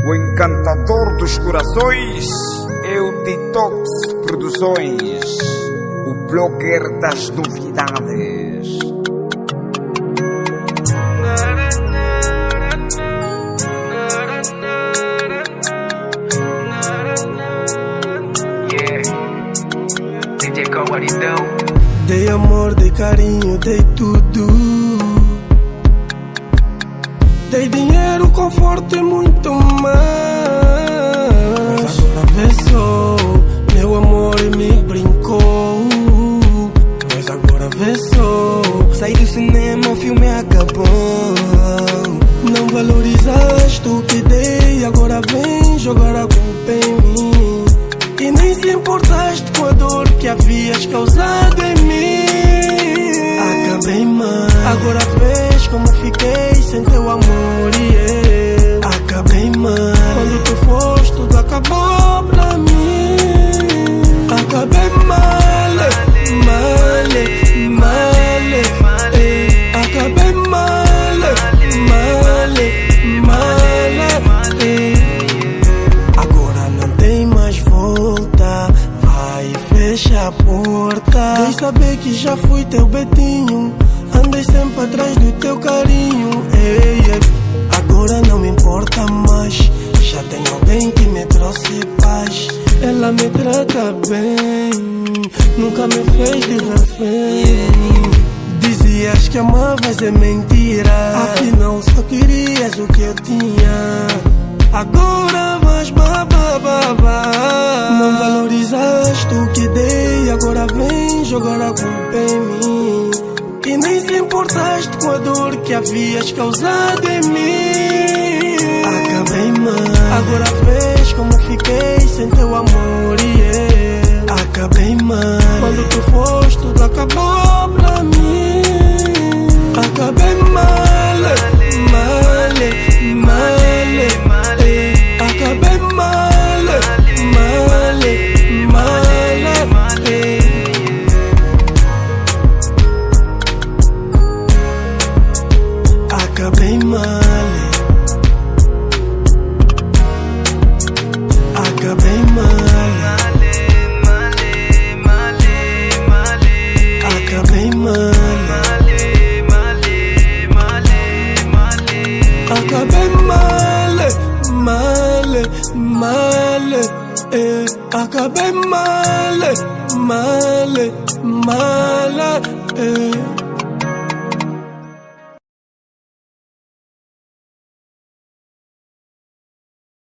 O encantador dos corações é o Detox Produções, o blogger das novidades. DJ Camaridão. Dei amor, dei carinho, dei tudo. Dei dinheiro, conforto e muito mais. Mas agora vê só, meu amor e me brincou. Mas agora vê só, saí do cinema, o filme acabou. Não valorizaste o que dei, agora vem jogar a culpa em mim. E nem se importaste com a dor que havias causado em mim. Acabei mal, agora vês como fiquei sem teu amor. Acabei mal, quando tu foste tudo acabou pra mim. Acabei mal, mal, mal. Acabei mal, mal, mal. Agora não tem mais volta, vai e fecha a porta. Dei saber que já fui teu betinho, andei sempre atrás do teu carinho. Ei, ei. Agora não me importa mais, já tenho alguém que me trouxe paz. Ela me trata bem, nunca me fez de refém. Dizias que amavas é mentira, afinal só querias o que eu tinha. Agora vais babá. Não valorizaste o que dei, agora vem jogar a culpa em mim. E nem se importaste com a dor que havias causado em mim. Acabei mal, agora vês como fiquei sem teu amor. Acabei mal, quando tu foste tudo acabou pra mim. Acabei mal, mal, mal. Acabei mal, mal, mal. Acabei mal, acabei mal, acabei mal, acabei mal, mal, acabei mal, mal.